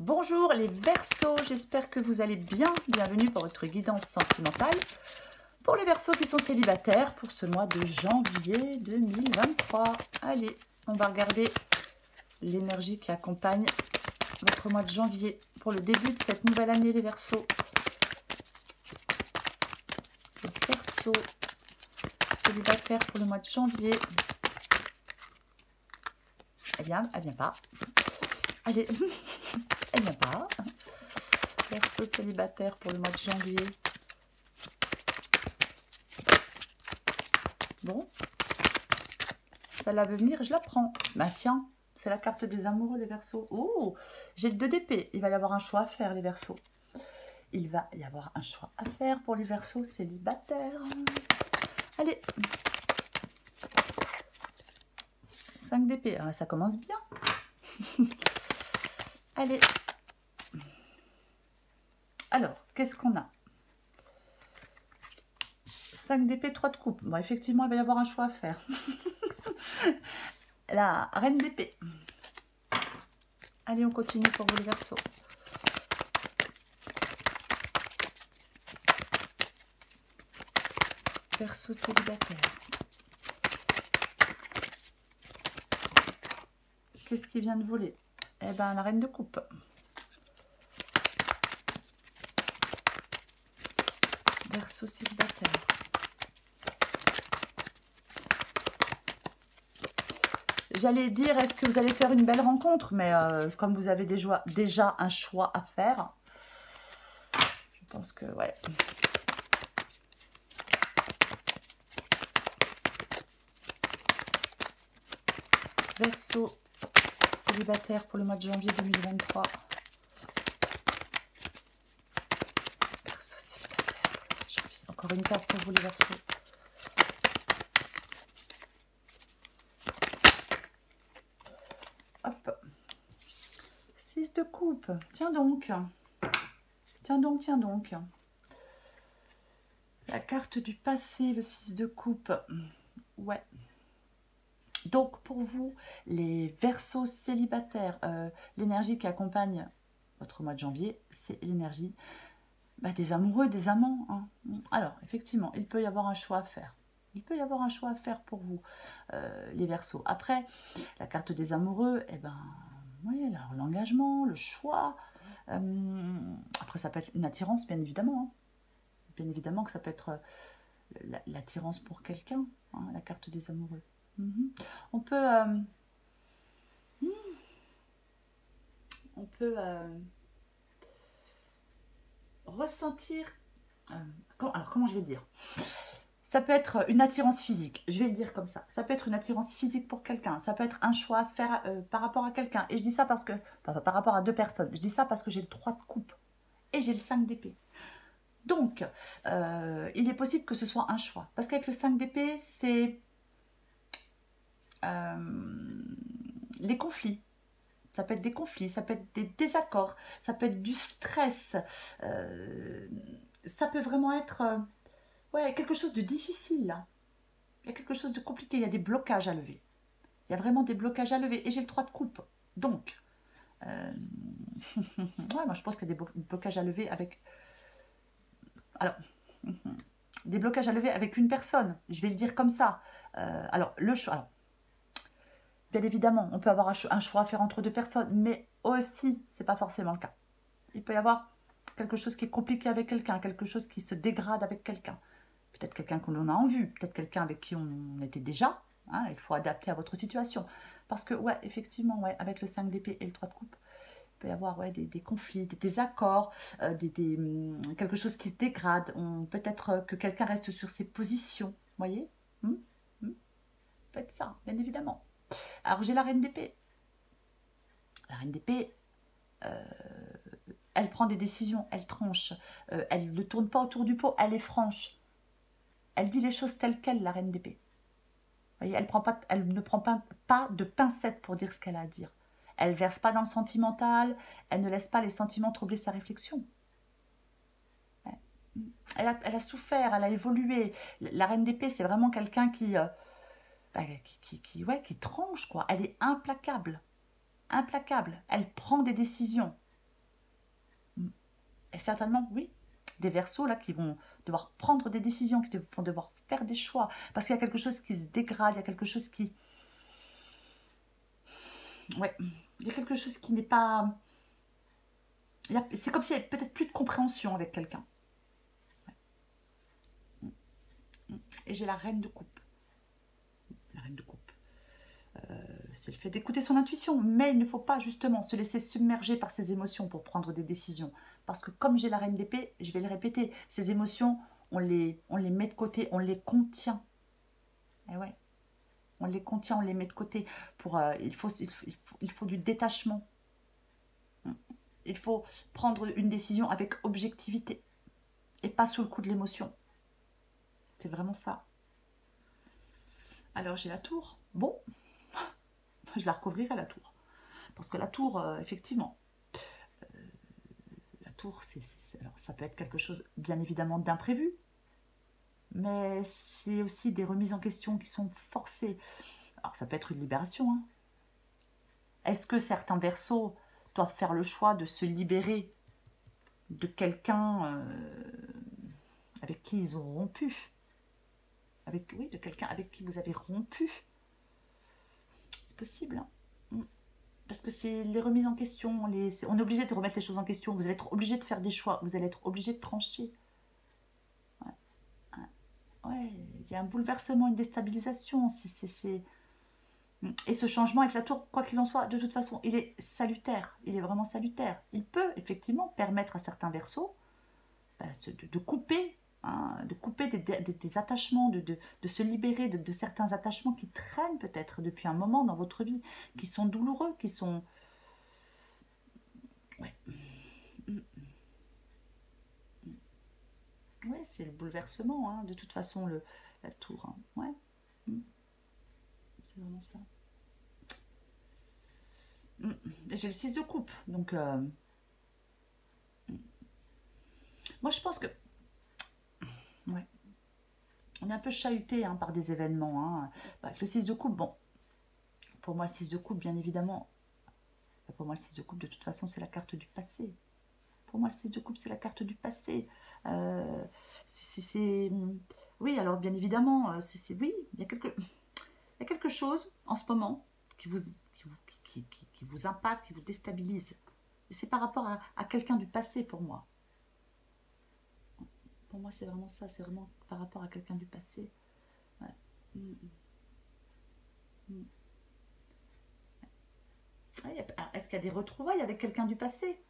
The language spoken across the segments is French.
Bonjour les Verseaux, j'espère que vous allez bien. Bienvenue pour votre guidance sentimentale. Pour les Verseaux qui sont célibataires pour ce mois de janvier 2023. Allez, on va regarder l'énergie qui accompagne votre mois de janvier pour le début de cette nouvelle année les Verseaux. Les Verseaux célibataires pour le mois de janvier. Elle vient pas. Allez, elle vient pas. Verseau célibataire pour le mois de janvier. Bon, celle-là veut venir, je la prends. Bah tiens, c'est la carte des amoureux les Verseaux. Oh, j'ai le 2 d'épée. Il va y avoir un choix à faire les Verseaux. Il va y avoir un choix à faire pour les Verseaux célibataires. Allez. 5 d'épée, ah, ça commence bien. Allez. Alors, qu'est-ce qu'on a? 5 d'épée, 3 de coupe. Bon, effectivement, il va y avoir un choix à faire. La reine d'épée. Allez, on continue pour vous les Verseaux. Verseau célibataire. Qu'est-ce qui vient de voler? Eh bien, la reine de coupe. Verseau célibataire. J'allais dire, est-ce que vous allez faire une belle rencontre? Mais comme vous avez déjà un choix à faire, je pense que, ouais. Verseau célibataire pour le mois de janvier 2023. Verseau célibataire pour le mois de janvier. Encore une carte pour vous les Verseaux. Hop. 6 de coupe. Tiens donc. Tiens donc, tiens donc. La carte du passé, le 6 de coupe. Ouais. Donc, pour vous, les Verseaux célibataires, l'énergie qui accompagne votre mois de janvier, c'est l'énergie des amoureux, des amants. Hein. Alors, effectivement, il peut y avoir un choix à faire. Il peut y avoir un choix à faire pour vous, les Verseaux. Après, la carte des amoureux, eh ben, oui, l'engagement, le choix. Après, ça peut être une attirance, bien évidemment. Hein. Bien évidemment que ça peut être l'attirance pour quelqu'un, hein, la carte des amoureux. On peut ressentir, alors comment je vais dire, ça peut être une attirance physique, je vais le dire comme ça peut être une attirance physique pour quelqu'un, ça peut être un choix à faire par rapport à quelqu'un, et je dis ça parce que, par rapport à deux personnes, je dis ça parce que j'ai le 3 de coupe et j'ai le 5 d'épée. Donc, il est possible que ce soit un choix, parce qu'avec le 5 d'épée, c'est les conflits. Ça peut être des conflits, ça peut être des désaccords, ça peut être du stress. Ça peut vraiment être ouais, quelque chose de difficile là. Il y a quelque chose de compliqué, il y a des blocages à lever. Il y a vraiment des blocages à lever. Et j'ai le 3 de coupe. Donc, ouais, moi je pense qu'il y a des blocages à lever avec... Alors, des blocages à lever avec une personne. Je vais le dire comme ça. Alors, le choix... Alors, bien évidemment, on peut avoir un choix à faire entre deux personnes, mais aussi, ce n'est pas forcément le cas. Il peut y avoir quelque chose qui est compliqué avec quelqu'un, quelque chose qui se dégrade avec quelqu'un. Peut-être quelqu'un que l'on a en vue, peut-être quelqu'un avec qui on était déjà. Hein, il faut adapter à votre situation. Parce que, ouais, effectivement, ouais, avec le 5 d'épée et le 3 de coupe, il peut y avoir ouais, des conflits, des désaccords, quelque chose qui se dégrade. Peut-être que quelqu'un reste sur ses positions, vous voyez peut être ça, bien évidemment. Alors, j'ai la reine d'épée. La reine d'épée, elle prend des décisions, elle tranche. Elle ne tourne pas autour du pot, elle est franche. Elle dit les choses telles quelles, la reine d'épée. Vous voyez, elle ne prend pas de pincettes pour dire ce qu'elle a à dire. Elle ne verse pas dans le sentimental, elle ne laisse pas les sentiments troubler sa réflexion. Elle a souffert, elle a évolué. La reine d'épée, c'est vraiment quelqu'un qui tranche, quoi. Elle est implacable. Implacable. Elle prend des décisions. Et certainement, oui, des Verseaux là qui vont devoir prendre des décisions, qui vont devoir faire des choix, parce qu'il y a quelque chose qui se dégrade, il y a quelque chose qui... Ouais, il y a quelque chose qui n'est pas... C'est comme s'il y avait peut-être plus de compréhension avec quelqu'un. Et j'ai la reine de coupe. La reine de coupe. C'est le fait d'écouter son intuition, mais il ne faut pas justement se laisser submerger par ses émotions pour prendre des décisions. Parce que comme j'ai la reine d'épée, je vais le répéter, ces émotions, on les met de côté, on les contient. Et ouais, on les contient, on les met de côté. Il faut du détachement. Il faut prendre une décision avec objectivité et pas sous le coup de l'émotion. C'est vraiment ça. Alors j'ai la tour. Bon, je la recouvrirai la tour. Parce que la tour, effectivement, la tour, alors, ça peut être quelque chose, bien évidemment, d'imprévu. Mais c'est aussi des remises en question qui sont forcées. Alors ça peut être une libération. Hein. Est-ce que certains Verseaux doivent faire le choix de se libérer de quelqu'un avec qui ils ont rompu? Oui, de quelqu'un avec qui vous avez rompu. C'est possible. Hein. Parce que c'est les remises en question. On est obligé de remettre les choses en question. Vous allez être obligé de faire des choix. Vous allez être obligé de trancher. Ouais, il y a un bouleversement, une déstabilisation. Et ce changement avec la tour, quoi qu'il en soit, de toute façon, il est salutaire. Il est vraiment salutaire. Il peut effectivement permettre à certains Verseaux de couper, hein, de couper des attachements, de se libérer de certains attachements qui traînent peut-être depuis un moment dans votre vie, qui sont douloureux, qui sont... Ouais. Ouais, c'est le bouleversement, hein, de toute façon, la tour. Hein. Ouais. C'est vraiment ça. J'ai le 6 de coupe, donc... moi, je pense que... Ouais. On est un peu chahuté hein, par des événements. Hein. Avec le 6 de coupe, bon, pour moi, le 6 de coupe, bien évidemment, pour moi, le 6 de coupe, de toute façon, c'est la carte du passé. Pour moi, le 6 de coupe, c'est la carte du passé. Oui, alors, bien évidemment, oui, il y a quelque chose, en ce moment, qui vous impacte, qui vous déstabilise. Et c'est par rapport à quelqu'un du passé, pour moi. Pour moi, c'est vraiment ça. C'est vraiment par rapport à quelqu'un du passé. Ouais. Est-ce qu'il y a des retrouvailles avec quelqu'un du passé?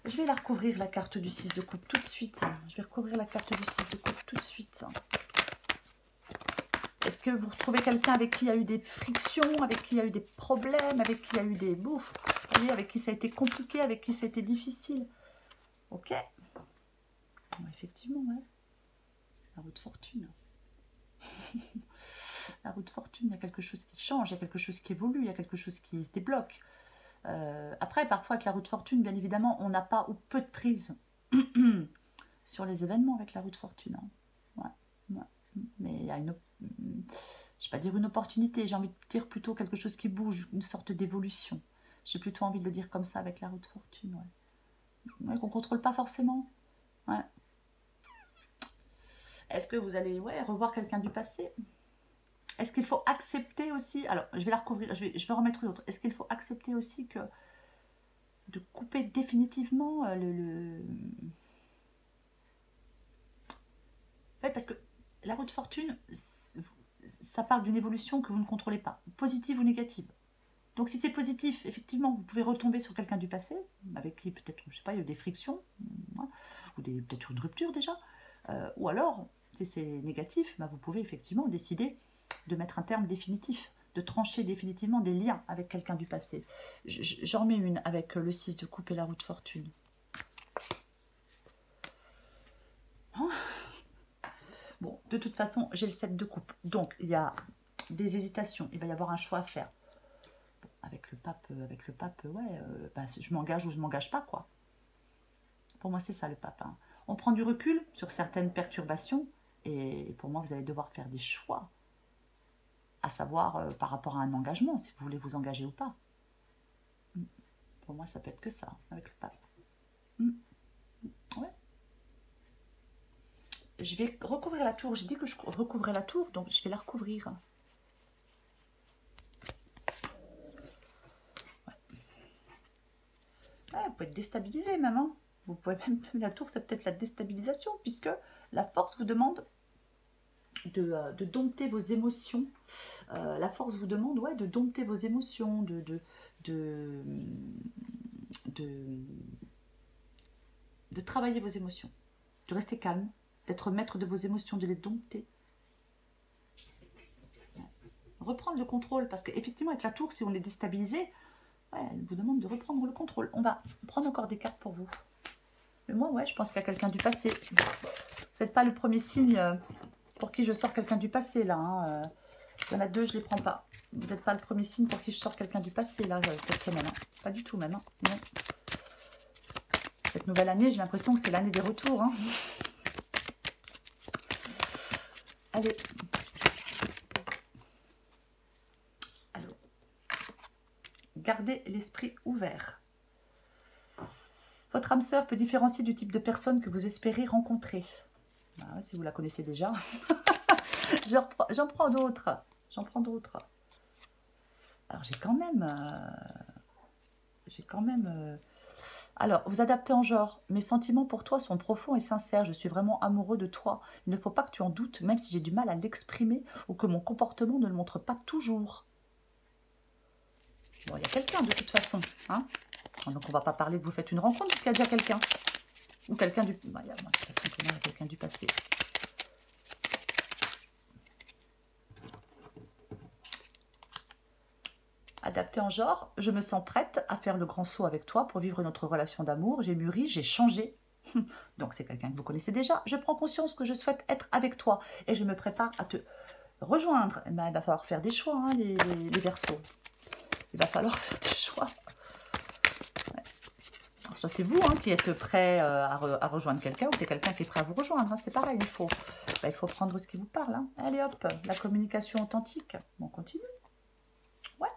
Je vais la recouvrir, la carte du 6 de coupe, tout de suite. Je vais recouvrir la carte du 6 de coupe tout de suite. Est-ce que vous retrouvez quelqu'un avec qui il y a eu des frictions, avec qui il y a eu des problèmes, avec qui il y a eu des bouffes, avec qui ça a été compliqué, avec qui ça a été difficile? Ok. Effectivement, ouais. La roue de fortune. La roue de fortune, il y a quelque chose qui change, il y a quelque chose qui évolue, il y a quelque chose qui se débloque. Après, parfois, avec la roue de fortune, bien évidemment, on n'a pas ou peu de prise sur les événements avec la roue de fortune. Hein. Ouais. Mais il y a une... Je ne vais pas dire une opportunité, j'ai envie de dire plutôt quelque chose qui bouge, une sorte d'évolution. J'ai plutôt envie de le dire comme ça avec la roue de fortune. Ouais, qu'on ne contrôle pas forcément. Ouais. Est-ce que vous allez revoir quelqu'un du passé? Est-ce qu'il faut accepter aussi... Alors, je vais la recouvrir, je vais remettre une autre. Est-ce qu'il faut accepter aussi que de couper définitivement Ouais, parce que la roue de fortune, ça parle d'une évolution que vous ne contrôlez pas, positive ou négative. Donc si c'est positif, effectivement, vous pouvez retomber sur quelqu'un du passé, avec qui peut-être, je sais pas, il y a eu des frictions, ou peut-être une rupture déjà. Ou alors, si c'est négatif, vous pouvez effectivement décider de mettre un terme définitif, de trancher définitivement des liens avec quelqu'un du passé. J'en mets une avec le 6 de coupe et la roue de fortune. Oh. Bon, de toute façon, j'ai le 7 de coupe. Donc, il y a des hésitations. Il va y avoir un choix à faire. Bon, avec le pape, ouais, je m'engage ou je ne m'engage pas, quoi. Pour moi, c'est ça, le pape. Hein. On prend du recul sur certaines perturbations. Et pour moi, vous allez devoir faire des choix. À savoir, par rapport à un engagement, si vous voulez vous engager ou pas. Pour moi, ça peut être que ça, avec le pape. Ouais. Je vais recouvrir la tour. J'ai dit que je recouvrais la tour, donc je vais la recouvrir. Ouais, vous pouvez être déstabilisé même. Hein. Vous pouvez même, la tour, c'est peut-être la déstabilisation, puisque la force vous demande de dompter vos émotions. La force vous demande, ouais, de dompter vos émotions, de travailler vos émotions, de rester calme, d'être maître de vos émotions, de les dompter. Reprendre le contrôle, parce qu'effectivement, avec la tour, si on est déstabilisé, ouais, elle vous demande de reprendre le contrôle. On va prendre encore des cartes pour vous. Mais moi, ouais, je pense qu'il y a quelqu'un du passé. Vous n'êtes pas le premier signe pour qui je sors quelqu'un du passé, là. Hein. Il y en a deux, je ne les prends pas. Vous n'êtes pas le premier signe pour qui je sors quelqu'un du passé, là, cette semaine. Hein. Pas du tout, même. Hein. Non. Cette nouvelle année, j'ai l'impression que c'est l'année des retours. Hein. Allez. Alors. Gardez l'esprit ouvert. Votre âme sœur peut différencier du type de personne que vous espérez rencontrer. Ah, si vous la connaissez déjà. J'en prends d'autres. J'en prends d'autres. Alors, j'ai quand même... Alors, vous adaptez en genre. Mes sentiments pour toi sont profonds et sincères. Je suis vraiment amoureux de toi. Il ne faut pas que tu en doutes, même si j'ai du mal à l'exprimer ou que mon comportement ne le montre pas toujours. Bon, il y a quelqu'un de toute façon. Hein, donc, on ne va pas parler que vous faites une rencontre parce qu'il y a déjà quelqu'un. Ou quelqu'un du... Bah, de toute façon, il y a quelqu'un du passé. Adapté en genre, je me sens prête à faire le grand saut avec toi pour vivre notre relation d'amour. J'ai mûri, j'ai changé. Donc c'est quelqu'un que vous connaissez déjà. Je prends conscience que je souhaite être avec toi et je me prépare à te rejoindre. Eh ben, il va falloir faire des choix, hein, les Verseaux. Il va falloir faire des choix. Ouais. Soit c'est vous qui êtes prêt à rejoindre quelqu'un, ou c'est quelqu'un qui est prêt à vous rejoindre. Hein. C'est pareil, il faut prendre ce qui vous parle. Hein. Allez hop, la communication authentique. On continue. Ouais.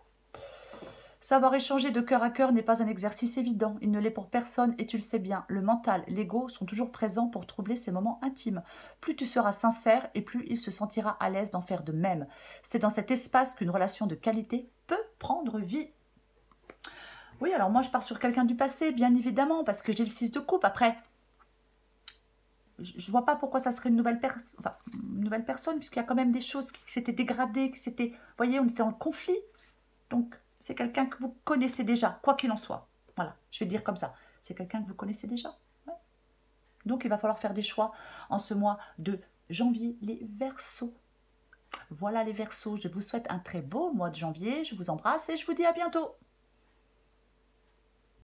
Savoir échanger de cœur à cœur n'est pas un exercice évident. Il ne l'est pour personne et tu le sais bien. Le mental, l'ego sont toujours présents pour troubler ces moments intimes. Plus tu seras sincère et plus il se sentira à l'aise d'en faire de même. C'est dans cet espace qu'une relation de qualité peut prendre vie. Oui, alors moi je pars sur quelqu'un du passé, bien évidemment, parce que j'ai le 6 de coupe. Après, je vois pas pourquoi ça serait une nouvelle personne, puisqu'il y a quand même des choses qui s'étaient dégradées, qui s'étaient... Vous voyez, on était en conflit. Donc, c'est quelqu'un que vous connaissez déjà, quoi qu'il en soit. Voilà, je vais le dire comme ça. C'est quelqu'un que vous connaissez déjà. Ouais. Donc, il va falloir faire des choix en ce mois de janvier, les Verseaux. Voilà les Verseaux, je vous souhaite un très beau mois de janvier. Je vous embrasse et je vous dis à bientôt.